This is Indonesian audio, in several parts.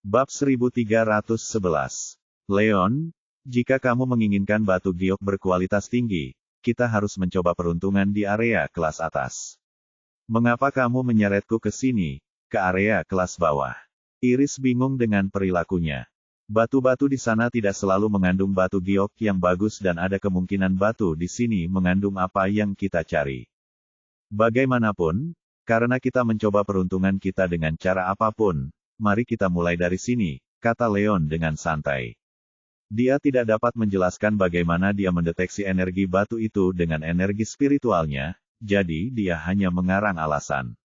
Bab 1311. Leon, jika kamu menginginkan batu giok berkualitas tinggi, kita harus mencoba peruntungan di area kelas atas. Mengapa kamu menyeretku ke sini, ke area kelas bawah? Iris bingung dengan perilakunya. Batu-batu di sana tidak selalu mengandung batu giok yang bagus dan ada kemungkinan batu di sini mengandung apa yang kita cari. Bagaimanapun, karena kita mencoba peruntungan kita dengan cara apapun, mari kita mulai dari sini, kata Leon dengan santai. Dia tidak dapat menjelaskan bagaimana dia mendeteksi energi batu itu dengan energi spiritualnya, jadi dia hanya mengarang alasan.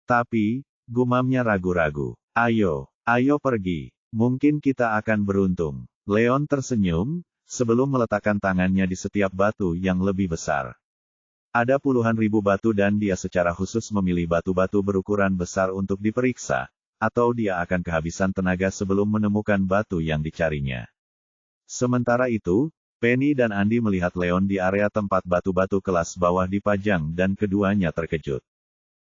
Tapi, gumamnya ragu-ragu. Ayo pergi. Mungkin kita akan beruntung. Leon tersenyum, sebelum meletakkan tangannya di setiap batu yang lebih besar. Ada puluhan ribu batu dan dia secara khusus memilih batu-batu berukuran besar untuk diperiksa, atau dia akan kehabisan tenaga sebelum menemukan batu yang dicarinya. Sementara itu, Penny dan Andy melihat Leon di area tempat batu-batu kelas bawah dipajang dan keduanya terkejut.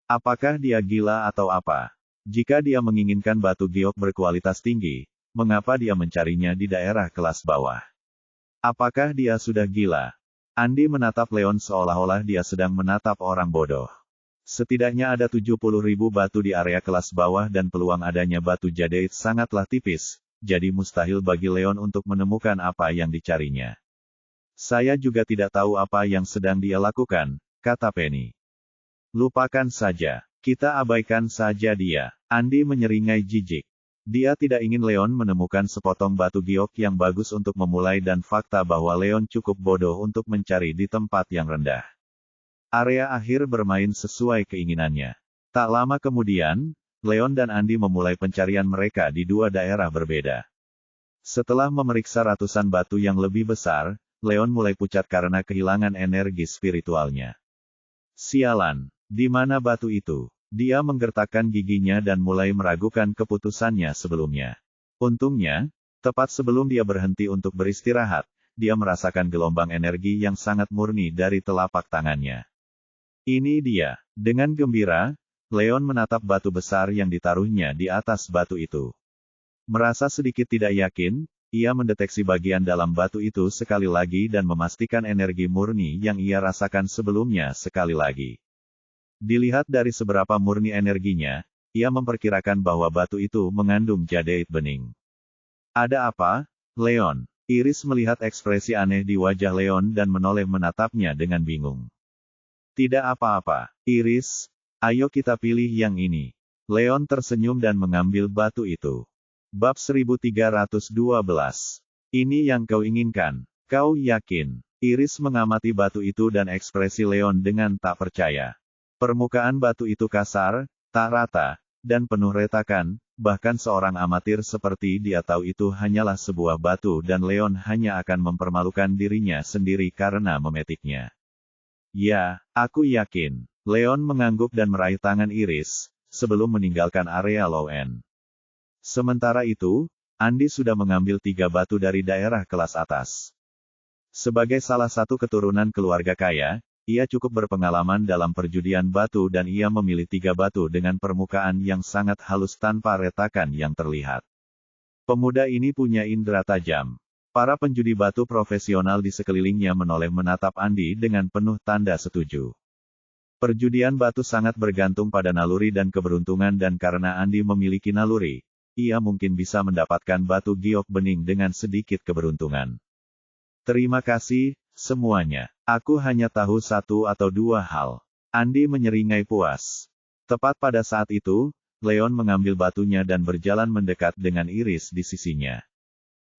Apakah dia gila atau apa? Jika dia menginginkan batu giok berkualitas tinggi, mengapa dia mencarinya di daerah kelas bawah? Apakah dia sudah gila? Andy menatap Leon seolah-olah dia sedang menatap orang bodoh. Setidaknya ada 70.000 batu di area kelas bawah dan peluang adanya batu jadeit sangatlah tipis, jadi mustahil bagi Leon untuk menemukan apa yang dicarinya. Saya juga tidak tahu apa yang sedang dia lakukan, kata Penny. Lupakan saja, kita abaikan saja dia. Andy menyeringai jijik. Dia tidak ingin Leon menemukan sepotong batu giok yang bagus untuk memulai dan fakta bahwa Leon cukup bodoh untuk mencari di tempat yang rendah. Area akhir bermain sesuai keinginannya. Tak lama kemudian, Leon dan Andy memulai pencarian mereka di dua daerah berbeda. Setelah memeriksa ratusan batu yang lebih besar, Leon mulai pucat karena kehilangan energi spiritualnya. Sialan, di mana batu itu? Dia menggertakkan giginya dan mulai meragukan keputusannya sebelumnya. Untungnya, tepat sebelum dia berhenti untuk beristirahat, dia merasakan gelombang energi yang sangat murni dari telapak tangannya. Ini dia. Dengan gembira, Leon menatap batu besar yang ditaruhnya di atas batu itu. Merasa sedikit tidak yakin, ia mendeteksi bagian dalam batu itu sekali lagi dan memastikan energi murni yang ia rasakan sebelumnya sekali lagi. Dilihat dari seberapa murni energinya, ia memperkirakan bahwa batu itu mengandung jadeit bening. Ada apa, Leon? Iris melihat ekspresi aneh di wajah Leon dan menoleh menatapnya dengan bingung. Tidak apa-apa, Iris. Ayo kita pilih yang ini. Leon tersenyum dan mengambil batu itu. Bab 1312. Ini yang kau inginkan. Kau yakin? Iris mengamati batu itu dan ekspresi Leon dengan tak percaya. Permukaan batu itu kasar, tak rata, dan penuh retakan, bahkan seorang amatir seperti dia tahu itu hanyalah sebuah batu dan Leon hanya akan mempermalukan dirinya sendiri karena memetiknya. Ya, aku yakin. Leon mengangguk dan meraih tangan Iris, sebelum meninggalkan area low end. Sementara itu, Andy sudah mengambil 3 batu dari daerah kelas atas. Sebagai salah satu keturunan keluarga kaya, ia cukup berpengalaman dalam perjudian batu dan ia memilih 3 batu dengan permukaan yang sangat halus tanpa retakan yang terlihat. Pemuda ini punya indera tajam. Para penjudi batu profesional di sekelilingnya menoleh menatap Andy dengan penuh tanda setuju. Perjudian batu sangat bergantung pada naluri dan keberuntungan dan karena Andy memiliki naluri, ia mungkin bisa mendapatkan batu giok bening dengan sedikit keberuntungan. Terima kasih, semuanya. Aku hanya tahu 1 atau 2 hal. Andy menyeringai puas. Tepat pada saat itu, Leon mengambil batunya dan berjalan mendekat dengan Iris di sisinya.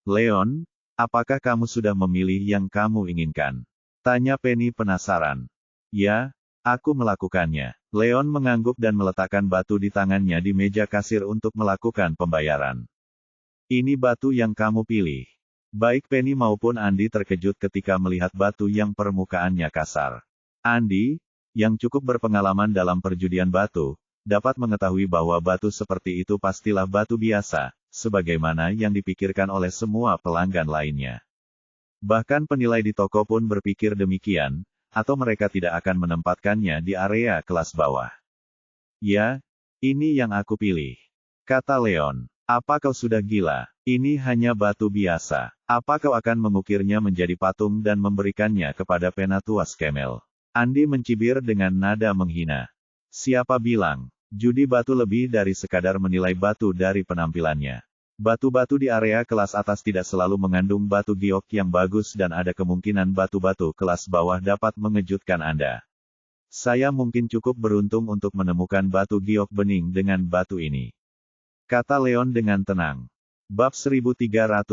Leon, apakah kamu sudah memilih yang kamu inginkan? Tanya Penny penasaran. Ya, aku melakukannya. Leon mengangguk dan meletakkan batu di tangannya di meja kasir untuk melakukan pembayaran. Ini batu yang kamu pilih. Baik Penny maupun Andy terkejut ketika melihat batu yang permukaannya kasar. Andy, yang cukup berpengalaman dalam perjudian batu, dapat mengetahui bahwa batu seperti itu pastilah batu biasa, sebagaimana yang dipikirkan oleh semua pelanggan lainnya. Bahkan penilai di toko pun berpikir demikian, atau mereka tidak akan menempatkannya di area kelas bawah. Ya, ini yang aku pilih, kata Leon. Apa kau sudah gila? Ini hanya batu biasa. Apa kau akan mengukirnya menjadi patung dan memberikannya kepada Penatua Skemel? Andi mencibir dengan nada menghina. Siapa bilang, judi batu lebih dari sekadar menilai batu dari penampilannya. Batu-batu di area kelas atas tidak selalu mengandung batu giok yang bagus dan ada kemungkinan batu-batu kelas bawah dapat mengejutkan Anda. Saya mungkin cukup beruntung untuk menemukan batu giok bening dengan batu ini, kata Leon dengan tenang. Bab 1313.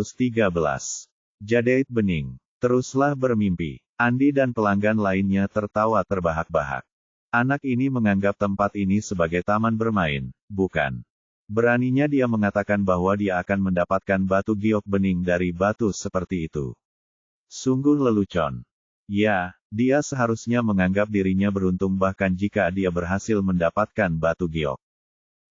Jadeit bening. Teruslah bermimpi. Andi dan pelanggan lainnya tertawa terbahak-bahak. Anak ini menganggap tempat ini sebagai taman bermain, bukan? Beraninya dia mengatakan bahwa dia akan mendapatkan batu giok bening dari batu seperti itu. Sungguh lelucon. Ya, dia seharusnya menganggap dirinya beruntung bahkan jika dia berhasil mendapatkan batu giok.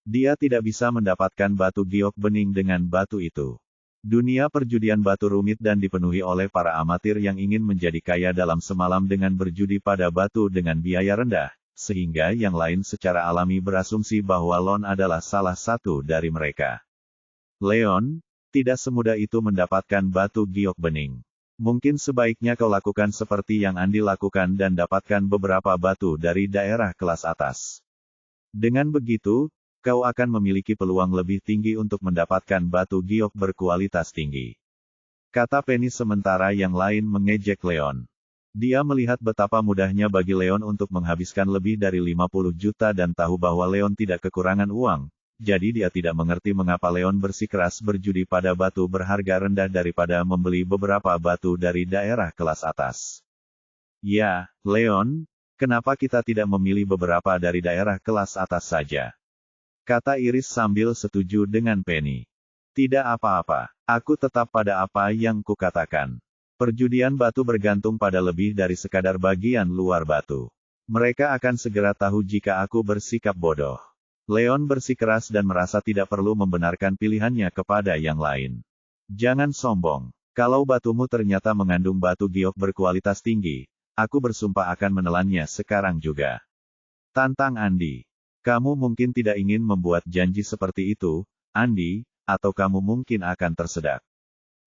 Dia tidak bisa mendapatkan batu giok bening dengan batu itu. Dunia perjudian batu rumit dan dipenuhi oleh para amatir yang ingin menjadi kaya dalam semalam dengan berjudi pada batu dengan biaya rendah, sehingga yang lain secara alami berasumsi bahwa Lon adalah salah satu dari mereka. Leon, tidak semudah itu mendapatkan batu giok bening. Mungkin sebaiknya kau lakukan seperti yang Andi lakukan dan dapatkan beberapa batu dari daerah kelas atas. Dengan begitu, kau akan memiliki peluang lebih tinggi untuk mendapatkan batu giok berkualitas tinggi, kata Penny sementara yang lain mengejek Leon. Dia melihat betapa mudahnya bagi Leon untuk menghabiskan lebih dari 50 juta dan tahu bahwa Leon tidak kekurangan uang, jadi dia tidak mengerti mengapa Leon bersikeras berjudi pada batu berharga rendah daripada membeli beberapa batu dari daerah kelas atas. Ya, Leon, kenapa kita tidak memilih beberapa dari daerah kelas atas saja? Kata Iris sambil setuju dengan Penny. Tidak apa-apa, aku tetap pada apa yang kukatakan. Perjudian batu bergantung pada lebih dari sekadar bagian luar batu. Mereka akan segera tahu jika aku bersikap bodoh. Leon bersikeras dan merasa tidak perlu membenarkan pilihannya kepada yang lain. Jangan sombong. Kalau batumu ternyata mengandung batu giok berkualitas tinggi, aku bersumpah akan menelannya sekarang juga. Tantang Andi. Kamu mungkin tidak ingin membuat janji seperti itu, Andi, atau kamu mungkin akan tersedak.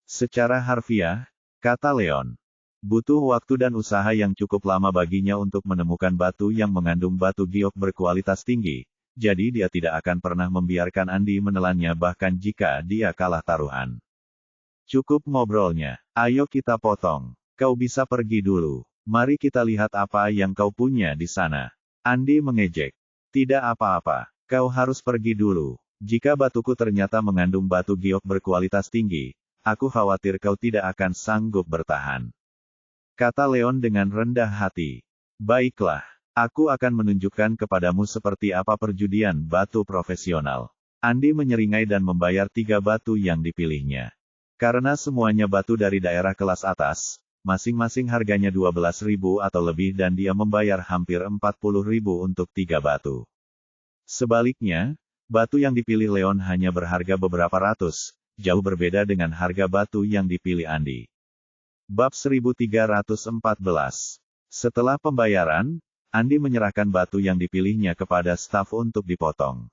Secara harfiah, kata Leon. Butuh waktu dan usaha yang cukup lama baginya untuk menemukan batu yang mengandung batu giok berkualitas tinggi. Jadi dia tidak akan pernah membiarkan Andi menelannya bahkan jika dia kalah taruhan. Cukup ngobrolnya. Ayo kita potong. Kau bisa pergi dulu. Mari kita lihat apa yang kau punya di sana. Andi mengejek. Tidak apa-apa. Kau harus pergi dulu. Jika batuku ternyata mengandung batu giok berkualitas tinggi, aku khawatir kau tidak akan sanggup bertahan, kata Leon dengan rendah hati. Baiklah. Aku akan menunjukkan kepadamu seperti apa perjudian batu profesional. Andi menyeringai dan membayar 3 batu yang dipilihnya. Karena semuanya batu dari daerah kelas atas, masing-masing harganya 12.000 atau lebih dan dia membayar hampir 40.000 untuk 3 batu. Sebaliknya, batu yang dipilih Leon hanya berharga beberapa ratus, jauh berbeda dengan harga batu yang dipilih Andi. Bab 1314. Setelah pembayaran, Andi menyerahkan batu yang dipilihnya kepada staf untuk dipotong.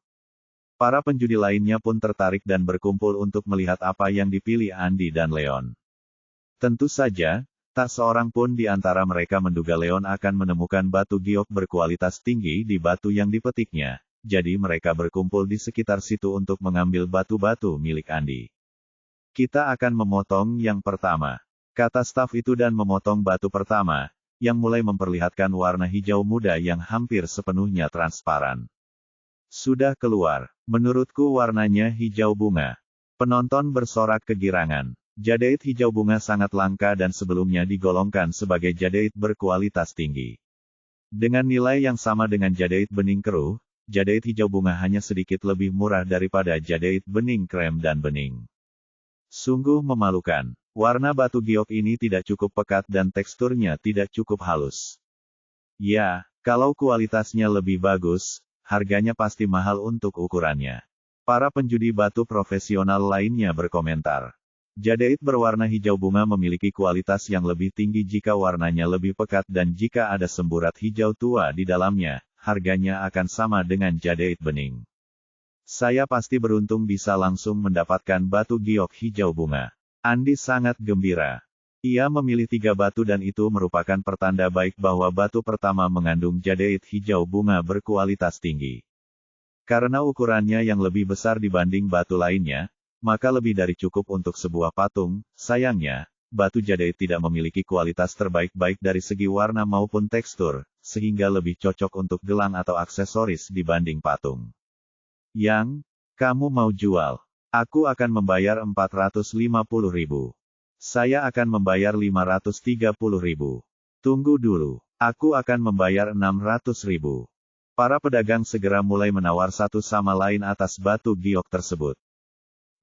Para penjudi lainnya pun tertarik dan berkumpul untuk melihat apa yang dipilih Andi dan Leon. Tentu saja, tak seorang pun di antara mereka menduga Leon akan menemukan batu giok berkualitas tinggi di batu yang dipetiknya, jadi mereka berkumpul di sekitar situ untuk mengambil batu-batu milik Andi. Kita akan memotong yang pertama, kata staf itu dan memotong batu pertama, yang mulai memperlihatkan warna hijau muda yang hampir sepenuhnya transparan. Sudah keluar. Menurutku warnanya hijau bunga. Penonton bersorak kegirangan. Jadeit hijau bunga sangat langka dan sebelumnya digolongkan sebagai jadeit berkualitas tinggi. Dengan nilai yang sama dengan jadeit bening keruh, jadeit hijau bunga hanya sedikit lebih murah daripada jadeit bening krem dan bening. Sungguh memalukan. Warna batu giok ini tidak cukup pekat dan teksturnya tidak cukup halus. Ya, kalau kualitasnya lebih bagus, harganya pasti mahal untuk ukurannya. Para penjudi batu profesional lainnya berkomentar. Jadeit berwarna hijau bunga memiliki kualitas yang lebih tinggi jika warnanya lebih pekat dan jika ada semburat hijau tua di dalamnya, harganya akan sama dengan jadeit bening. Saya pasti beruntung bisa langsung mendapatkan batu giok hijau bunga. Andi sangat gembira. Ia memilih 3 batu dan itu merupakan pertanda baik bahwa batu pertama mengandung jadeit hijau bunga berkualitas tinggi. Karena ukurannya yang lebih besar dibanding batu lainnya, maka lebih dari cukup untuk sebuah patung. Sayangnya, batu jadeit tidak memiliki kualitas terbaik baik dari segi warna maupun tekstur, sehingga lebih cocok untuk gelang atau aksesoris dibanding patung. Yang kamu mau jual? Aku akan membayar 450.000. Saya akan membayar 530.000. Tunggu dulu, aku akan membayar 600.000. Para pedagang segera mulai menawar satu sama lain atas batu giok tersebut.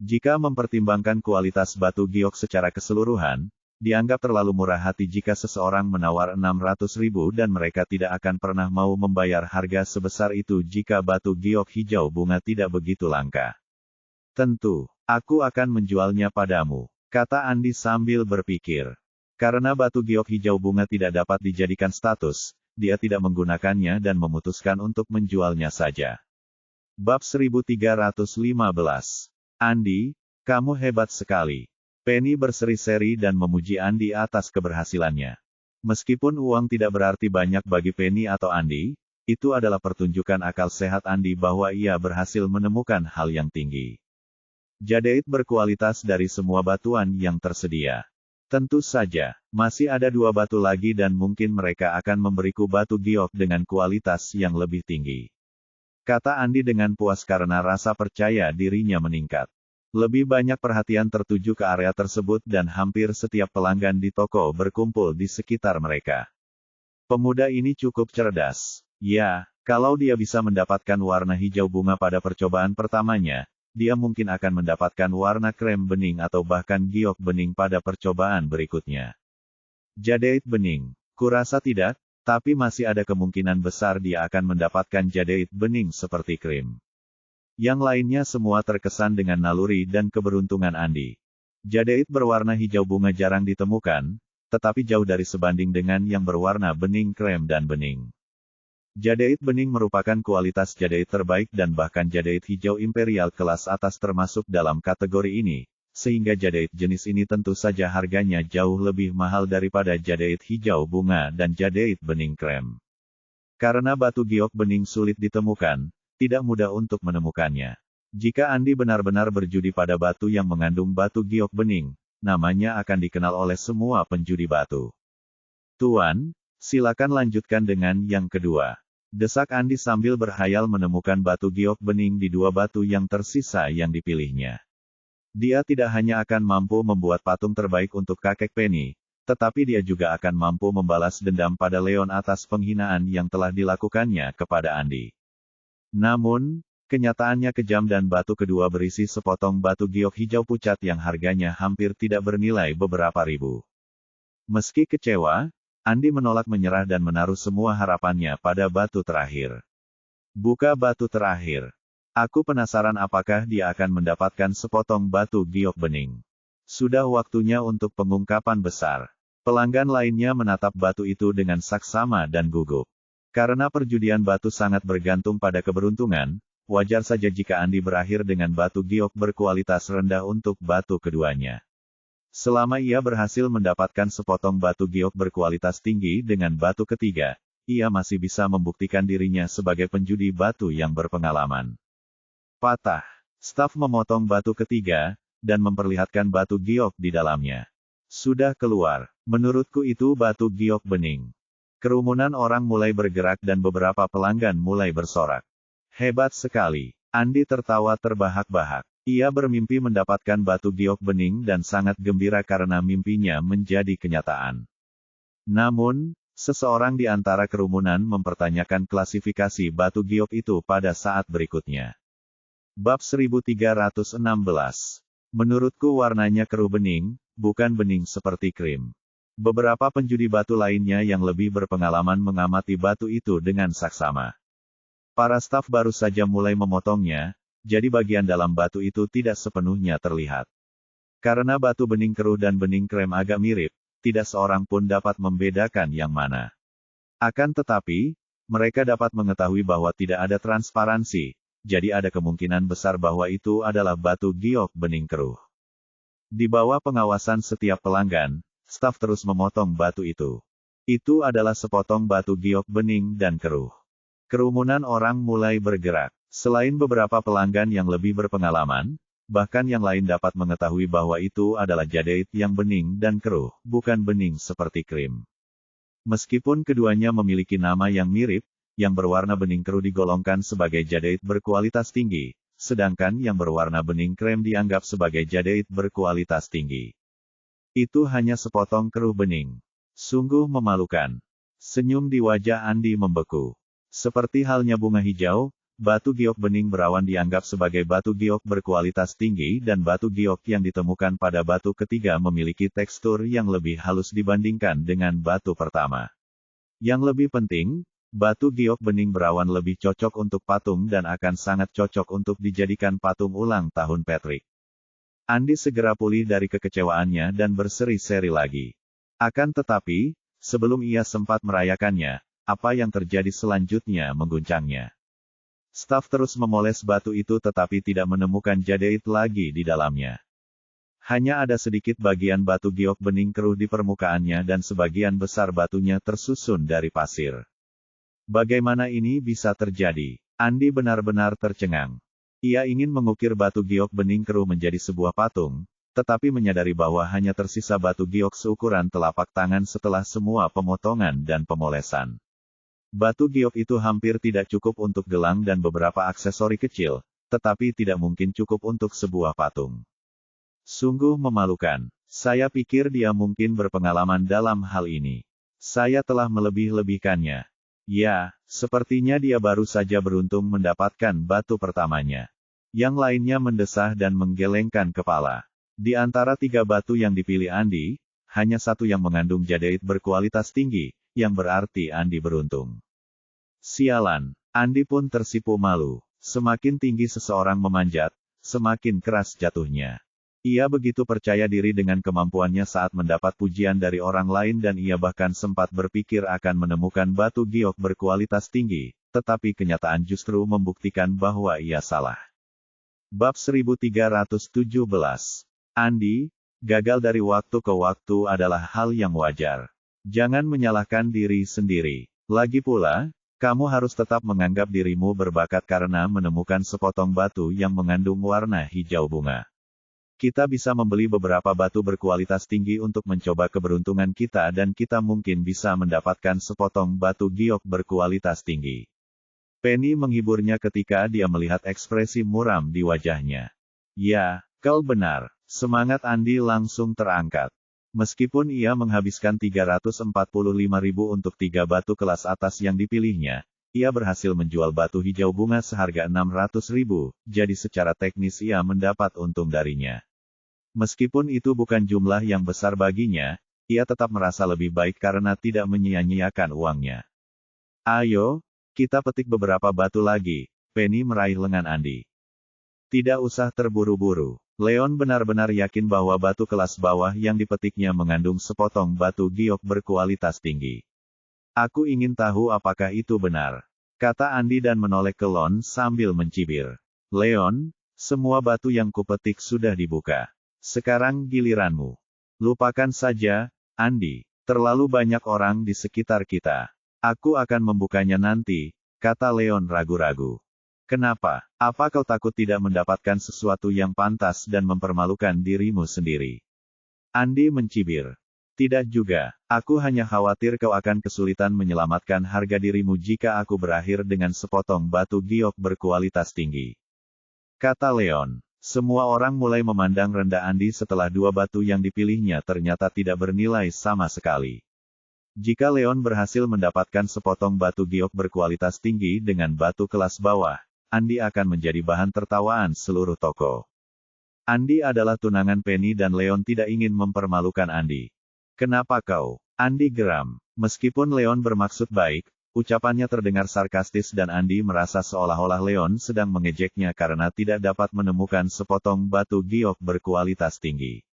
Jika mempertimbangkan kualitas batu giok secara keseluruhan, dianggap terlalu murah hati jika seseorang menawar 600.000 dan mereka tidak akan pernah mau membayar harga sebesar itu jika batu giok hijau bunga tidak begitu langka. Tentu, aku akan menjualnya padamu, kata Andi sambil berpikir. Karena batu giok hijau bunga tidak dapat dijadikan status, dia tidak menggunakannya dan memutuskan untuk menjualnya saja. Bab 1315. Andi, kamu hebat sekali. Penny berseri-seri dan memuji Andi atas keberhasilannya. Meskipun uang tidak berarti banyak bagi Penny atau Andi, itu adalah pertunjukan akal sehat Andi bahwa ia berhasil menemukan hal yang tinggi. Jadeit berkualitas dari semua batuan yang tersedia. Tentu saja, masih ada 2 batu lagi dan mungkin mereka akan memberiku batu giok dengan kualitas yang lebih tinggi. Kata Andi dengan puas karena rasa percaya dirinya meningkat. Lebih banyak perhatian tertuju ke area tersebut dan hampir setiap pelanggan di toko berkumpul di sekitar mereka. Pemuda ini cukup cerdas. Ya, kalau dia bisa mendapatkan warna hijau bunga pada percobaan pertamanya, dia mungkin akan mendapatkan warna krem bening atau bahkan giok bening pada percobaan berikutnya. Jadeit bening. Kurasa tidak, tapi masih ada kemungkinan besar dia akan mendapatkan jadeit bening seperti krim. Yang lainnya semua terkesan dengan naluri dan keberuntungan Andi. Jadeit berwarna hijau bunga jarang ditemukan, tetapi jauh dari sebanding dengan yang berwarna bening krem dan bening. Jadeit bening merupakan kualitas jadeit terbaik dan bahkan jadeit hijau imperial kelas atas termasuk dalam kategori ini, sehingga jadeit jenis ini tentu saja harganya jauh lebih mahal daripada jadeit hijau bunga dan jadeit bening krem. Karena batu giok bening sulit ditemukan, tidak mudah untuk menemukannya. Jika Andi benar-benar berjudi pada batu yang mengandung batu giok bening, namanya akan dikenal oleh semua penjudi batu. Tuan, silakan lanjutkan dengan yang kedua. Desak Andi sambil berhayal menemukan batu giok bening di 2 batu yang tersisa yang dipilihnya. Dia tidak hanya akan mampu membuat patung terbaik untuk kakek Penny, tetapi dia juga akan mampu membalas dendam pada Leon atas penghinaan yang telah dilakukannya kepada Andi. Namun, kenyataannya kejam dan batu kedua berisi sepotong batu giok hijau pucat yang harganya hampir tidak bernilai beberapa ribu. Meski kecewa, Andi menolak menyerah dan menaruh semua harapannya pada batu terakhir. Buka batu terakhir. Aku penasaran apakah dia akan mendapatkan sepotong batu giok bening. Sudah waktunya untuk pengungkapan besar. Pelanggan lainnya menatap batu itu dengan saksama dan gugup. Karena perjudian batu sangat bergantung pada keberuntungan, wajar saja jika Andi berakhir dengan batu giok berkualitas rendah untuk batu keduanya. Selama ia berhasil mendapatkan sepotong batu giok berkualitas tinggi dengan batu ketiga, ia masih bisa membuktikan dirinya sebagai penjudi batu yang berpengalaman. Patah. Staf memotong batu ketiga, dan memperlihatkan batu giok di dalamnya. Sudah keluar. Menurutku itu batu giok bening. Kerumunan orang mulai bergerak dan beberapa pelanggan mulai bersorak. Hebat sekali. Andi tertawa terbahak-bahak. Ia bermimpi mendapatkan batu giok bening dan sangat gembira karena mimpinya menjadi kenyataan. Namun, seseorang di antara kerumunan mempertanyakan klasifikasi batu giok itu pada saat berikutnya. Bab 1316. Menurutku warnanya keruh bening, bukan bening seperti krim. Beberapa penjudi batu lainnya yang lebih berpengalaman mengamati batu itu dengan saksama. Para staf baru saja mulai memotongnya, jadi bagian dalam batu itu tidak sepenuhnya terlihat. Karena batu bening keruh dan bening krem agak mirip, tidak seorang pun dapat membedakan yang mana. Akan tetapi, mereka dapat mengetahui bahwa tidak ada transparansi, jadi ada kemungkinan besar bahwa itu adalah batu giok bening keruh. Di bawah pengawasan setiap pelanggan, staf terus memotong batu itu. Itu adalah sepotong batu giok bening dan keruh. Kerumunan orang mulai bergerak. Selain beberapa pelanggan yang lebih berpengalaman, bahkan yang lain dapat mengetahui bahwa itu adalah jadeit yang bening dan keruh, bukan bening seperti krim. Meskipun keduanya memiliki nama yang mirip, yang berwarna bening keruh digolongkan sebagai jadeit berkualitas tinggi, sedangkan yang berwarna bening krem dianggap sebagai jadeit berkualitas tinggi. Itu hanya sepotong keruh bening. Sungguh memalukan. Senyum di wajah Andi membeku. Seperti halnya bunga hijau, batu giok bening berawan dianggap sebagai batu giok berkualitas tinggi dan batu giok yang ditemukan pada batu ketiga memiliki tekstur yang lebih halus dibandingkan dengan batu pertama. Yang lebih penting, batu giok bening berawan lebih cocok untuk patung dan akan sangat cocok untuk dijadikan patung ulang tahun Patrick. Andi segera pulih dari kekecewaannya dan berseri-seri lagi. Akan tetapi, sebelum ia sempat merayakannya, apa yang terjadi selanjutnya mengguncangnya. Staf terus memoles batu itu tetapi tidak menemukan jadeit lagi di dalamnya. Hanya ada sedikit bagian batu giok bening keruh di permukaannya dan sebagian besar batunya tersusun dari pasir. Bagaimana ini bisa terjadi? Andi benar-benar tercengang. Ia ingin mengukir batu giok bening keruh menjadi sebuah patung, tetapi menyadari bahwa hanya tersisa batu giok seukuran telapak tangan setelah semua pemotongan dan pemolesan. Batu giok itu hampir tidak cukup untuk gelang dan beberapa aksesori kecil, tetapi tidak mungkin cukup untuk sebuah patung. Sungguh memalukan. Saya pikir dia mungkin berpengalaman dalam hal ini. Saya telah melebih-lebihkannya. Ya, sepertinya dia baru saja beruntung mendapatkan batu pertamanya. Yang lainnya mendesah dan menggelengkan kepala. Di antara 3 batu yang dipilih Andi, hanya satu yang mengandung jadeit berkualitas tinggi, yang berarti Andi beruntung. Sialan, Andi pun tersipu malu. Semakin tinggi seseorang memanjat, semakin keras jatuhnya. Ia begitu percaya diri dengan kemampuannya saat mendapat pujian dari orang lain dan ia bahkan sempat berpikir akan menemukan batu giok berkualitas tinggi, tetapi kenyataan justru membuktikan bahwa ia salah. Bab 1317. Andi, gagal dari waktu ke waktu adalah hal yang wajar. Jangan menyalahkan diri sendiri. Lagi pula, kamu harus tetap menganggap dirimu berbakat karena menemukan sepotong batu yang mengandung warna hijau bunga. Kita bisa membeli beberapa batu berkualitas tinggi untuk mencoba keberuntungan kita dan kita mungkin bisa mendapatkan sepotong batu giok berkualitas tinggi. Penny menghiburnya ketika dia melihat ekspresi muram di wajahnya. Ya, kau benar. Semangat Andi langsung terangkat. Meskipun ia menghabiskan 345.000 untuk 3 batu kelas atas yang dipilihnya, ia berhasil menjual batu hijau bunga seharga 600.000, jadi secara teknis ia mendapat untung darinya. Meskipun itu bukan jumlah yang besar baginya, ia tetap merasa lebih baik karena tidak menyia-nyiakan uangnya. Ayo, kita petik beberapa batu lagi. Penny meraih lengan Andi. Tidak usah terburu-buru. Leon benar-benar yakin bahwa batu kelas bawah yang dipetiknya mengandung sepotong batu giok berkualitas tinggi. Aku ingin tahu apakah itu benar, kata Andi dan menoleh ke Lon sambil mencibir. Leon, semua batu yang kupetik sudah dibuka. Sekarang giliranmu. Lupakan saja, Andi. Terlalu banyak orang di sekitar kita. Aku akan membukanya nanti, kata Leon ragu-ragu. Kenapa? Apa kau takut tidak mendapatkan sesuatu yang pantas dan mempermalukan dirimu sendiri? Andi mencibir. Tidak juga, aku hanya khawatir kau akan kesulitan menyelamatkan harga dirimu jika aku berakhir dengan sepotong batu giok berkualitas tinggi. Kata Leon. Semua orang mulai memandang rendah Andi setelah 2 batu yang dipilihnya ternyata tidak bernilai sama sekali. Jika Leon berhasil mendapatkan sepotong batu giok berkualitas tinggi dengan batu kelas bawah, Andi akan menjadi bahan tertawaan seluruh toko. Andi adalah tunangan Penny dan Leon tidak ingin mempermalukan Andi. Kenapa kau? Andi geram. Meskipun Leon bermaksud baik, ucapannya terdengar sarkastis dan Andi merasa seolah-olah Leon sedang mengejeknya karena tidak dapat menemukan sepotong batu giok berkualitas tinggi.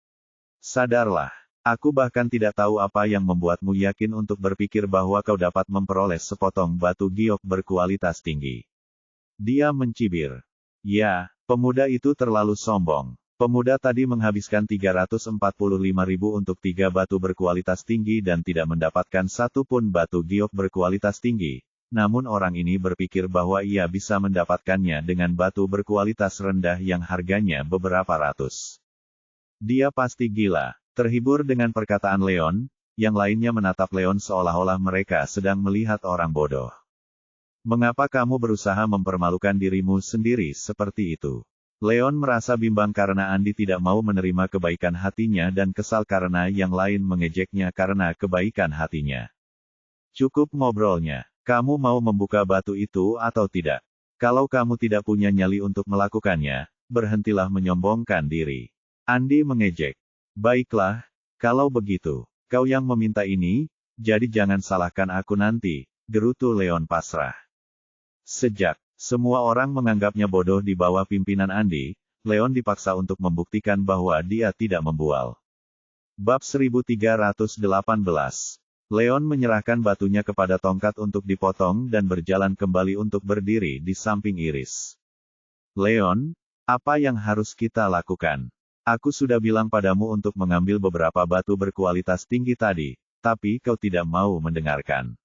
Sadarlah, aku bahkan tidak tahu apa yang membuatmu yakin untuk berpikir bahwa kau dapat memperoleh sepotong batu giok berkualitas tinggi. Dia mencibir. Ya, pemuda itu terlalu sombong. Pemuda tadi menghabiskan 345.000 untuk 3 batu berkualitas tinggi dan tidak mendapatkan satu pun batu giok berkualitas tinggi. Namun orang ini berpikir bahwa ia bisa mendapatkannya dengan batu berkualitas rendah yang harganya beberapa ratus. Dia pasti gila. Terhibur dengan perkataan Leon, yang lainnya menatap Leon seolah-olah mereka sedang melihat orang bodoh. Mengapa kamu berusaha mempermalukan dirimu sendiri seperti itu? Leon merasa bimbang karena Andi tidak mau menerima kebaikan hatinya dan kesal karena yang lain mengejeknya karena kebaikan hatinya. Cukup ngobrolnya. Kamu mau membuka batu itu atau tidak? Kalau kamu tidak punya nyali untuk melakukannya, berhentilah menyombongkan diri. Andi mengejek. Baiklah, kalau begitu, kau yang meminta ini, jadi jangan salahkan aku nanti, gerutu Leon pasrah. Sejak semua orang menganggapnya bodoh di bawah pimpinan Andi, Leon dipaksa untuk membuktikan bahwa dia tidak membual. Bab 1318. Leon menyerahkan batunya kepada tongkat untuk dipotong dan berjalan kembali untuk berdiri di samping Iris. Leon, apa yang harus kita lakukan? Aku sudah bilang padamu untuk mengambil beberapa batu berkualitas tinggi tadi, tapi kau tidak mau mendengarkan.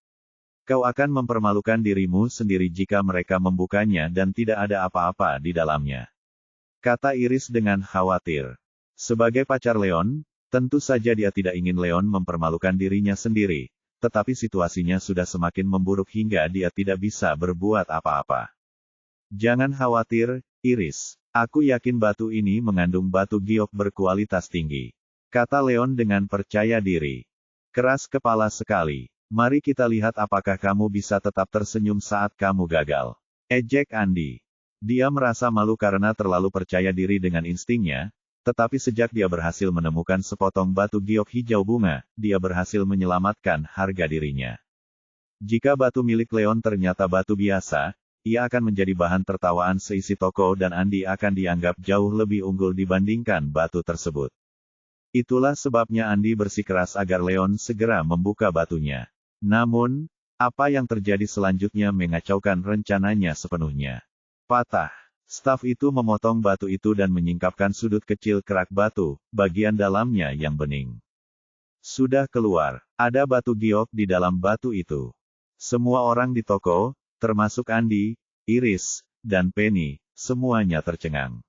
Kau akan mempermalukan dirimu sendiri jika mereka membukanya dan tidak ada apa-apa di dalamnya. Kata Iris dengan khawatir. Sebagai pacar Leon, tentu saja dia tidak ingin Leon mempermalukan dirinya sendiri, tetapi situasinya sudah semakin memburuk hingga dia tidak bisa berbuat apa-apa. Jangan khawatir, Iris. Aku yakin batu ini mengandung batu giok berkualitas tinggi. Kata Leon dengan percaya diri. Keras kepala sekali. Mari kita lihat apakah kamu bisa tetap tersenyum saat kamu gagal. Ejek Andi. Dia merasa malu karena terlalu percaya diri dengan instingnya, tetapi sejak dia berhasil menemukan sepotong batu giok hijau bunga, dia berhasil menyelamatkan harga dirinya. Jika batu milik Leon ternyata batu biasa, ia akan menjadi bahan tertawaan seisi toko dan Andi akan dianggap jauh lebih unggul dibandingkan batu tersebut. Itulah sebabnya Andi bersikeras agar Leon segera membuka batunya. Namun, apa yang terjadi selanjutnya mengacaukan rencananya sepenuhnya. Patah. Staf itu memotong batu itu dan menyingkapkan sudut kecil kerak batu, bagian dalamnya yang bening. Sudah keluar. Ada batu giok di dalam batu itu. Semua orang di toko, termasuk Andi, Iris, dan Penny, semuanya tercengang.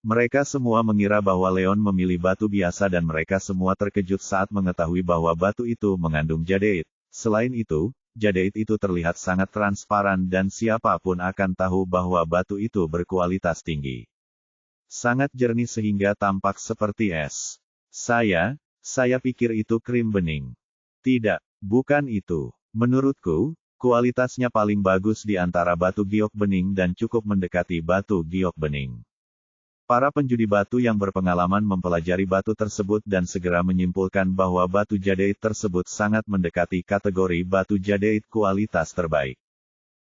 Mereka semua mengira bahwa Leon memilih batu biasa dan mereka semua terkejut saat mengetahui bahwa batu itu mengandung jadeit. Selain itu, jadeit itu terlihat sangat transparan dan siapapun akan tahu bahwa batu itu berkualitas tinggi. Sangat jernih sehingga tampak seperti es. Saya pikir itu krim bening. Tidak, bukan itu. Menurutku, kualitasnya paling bagus di antara batu giok bening dan cukup mendekati batu giok bening. Para penjudi batu yang berpengalaman mempelajari batu tersebut dan segera menyimpulkan bahwa batu jadeit tersebut sangat mendekati kategori batu jadeit kualitas terbaik.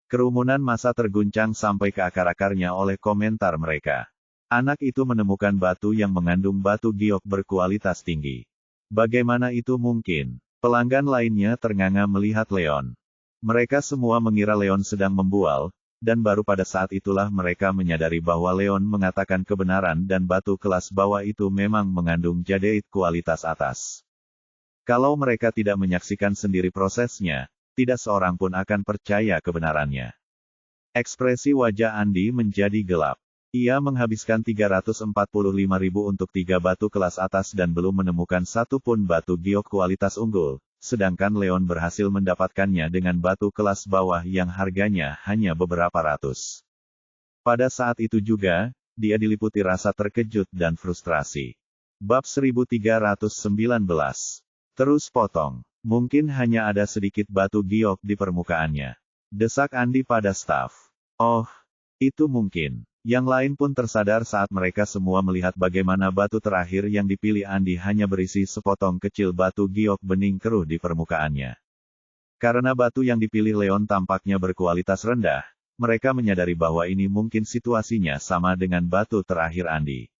Kerumunan massa terguncang sampai ke akar-akarnya oleh komentar mereka. Anak itu menemukan batu yang mengandung batu giok berkualitas tinggi. Bagaimana itu mungkin? Pelanggan lainnya ternganga melihat Leon. Mereka semua mengira Leon sedang membual, dan baru pada saat itulah mereka menyadari bahwa Leon mengatakan kebenaran dan batu kelas bawah itu memang mengandung jadeit kualitas atas. Kalau mereka tidak menyaksikan sendiri prosesnya, tidak seorang pun akan percaya kebenarannya. Ekspresi wajah Andi menjadi gelap. Ia menghabiskan 345.000 untuk 3 batu kelas atas dan belum menemukan satu pun batu giok kualitas unggul. Sedangkan Leon berhasil mendapatkannya dengan batu kelas bawah yang harganya hanya beberapa ratus. Pada saat itu juga, dia diliputi rasa terkejut dan frustrasi. Bab 1319. Terus potong. Mungkin hanya ada sedikit batu giok di permukaannya. Desak Andi pada staf. Oh, itu mungkin. Yang lain pun tersadar saat mereka semua melihat bagaimana batu terakhir yang dipilih Andi hanya berisi sepotong kecil batu giok bening keruh di permukaannya. Karena batu yang dipilih Leon tampaknya berkualitas rendah, mereka menyadari bahwa ini mungkin situasinya sama dengan batu terakhir Andi.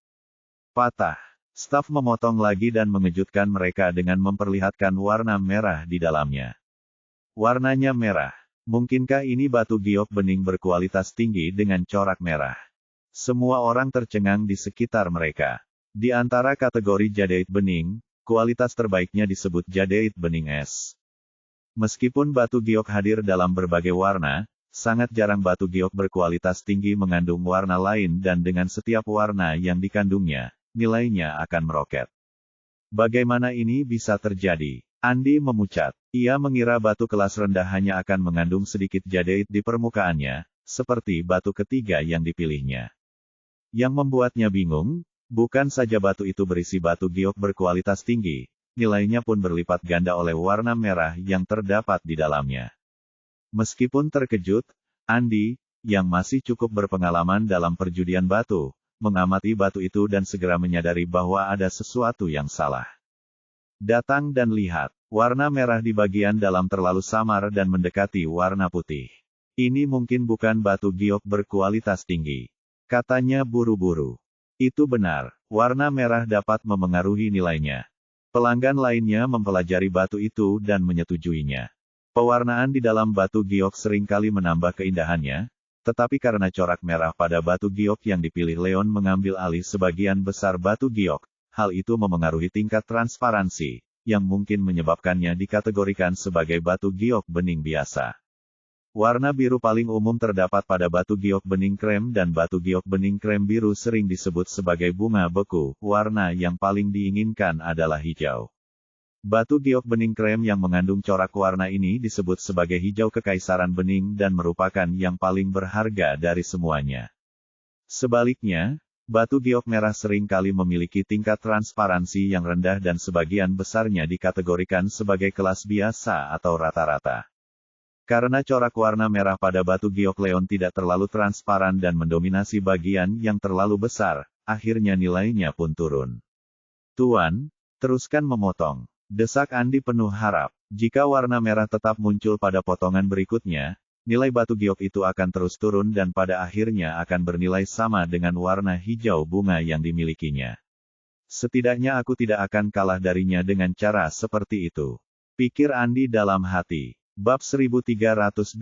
Patah. Staf memotong lagi dan mengejutkan mereka dengan memperlihatkan warna merah di dalamnya. Warnanya merah. Mungkinkah ini batu giok bening berkualitas tinggi dengan corak merah? Semua orang tercengang di sekitar mereka. Di antara kategori jadeite bening, kualitas terbaiknya disebut jadeite bening es. Meskipun batu giok hadir dalam berbagai warna, sangat jarang batu giok berkualitas tinggi mengandung warna lain dan dengan setiap warna yang dikandungnya, nilainya akan meroket. Bagaimana ini bisa terjadi? Andi memucat. Ia mengira batu kelas rendah hanya akan mengandung sedikit jadeite di permukaannya, seperti batu ketiga yang dipilihnya. Yang membuatnya bingung, bukan saja batu itu berisi batu giok berkualitas tinggi, nilainya pun berlipat ganda oleh warna merah yang terdapat di dalamnya. Meskipun terkejut, Andi, yang masih cukup berpengalaman dalam perjudian batu, mengamati batu itu dan segera menyadari bahwa ada sesuatu yang salah. Datang dan lihat, warna merah di bagian dalam terlalu samar dan mendekati warna putih. Ini mungkin bukan batu giok berkualitas tinggi, katanya buru-buru. Itu benar, warna merah dapat memengaruhi nilainya. Pelanggan lainnya mempelajari batu itu dan menyetujuinya. Pewarnaan di dalam batu giok seringkali menambah keindahannya, tetapi karena corak merah pada batu giok yang dipilih Leon mengambil alih sebagian besar batu giok, hal itu memengaruhi tingkat transparansi, yang mungkin menyebabkannya dikategorikan sebagai batu giok bening biasa. Warna biru paling umum terdapat pada batu giok bening krem dan batu giok bening krem biru sering disebut sebagai bunga beku. Warna yang paling diinginkan adalah hijau. Batu giok bening krem yang mengandung corak warna ini disebut sebagai hijau kekaisaran bening dan merupakan yang paling berharga dari semuanya. Sebaliknya, batu giok merah sering kali memiliki tingkat transparansi yang rendah dan sebagian besarnya dikategorikan sebagai kelas biasa atau rata-rata. Karena corak warna merah pada batu giok Leon tidak terlalu transparan dan mendominasi bagian yang terlalu besar, akhirnya nilainya pun turun. Tuan, teruskan memotong. Desak Andi penuh harap. Jika warna merah tetap muncul pada potongan berikutnya, nilai batu giok itu akan terus turun dan pada akhirnya akan bernilai sama dengan warna hijau bunga yang dimilikinya. Setidaknya aku tidak akan kalah darinya dengan cara seperti itu, pikir Andi dalam hati. Bab 1320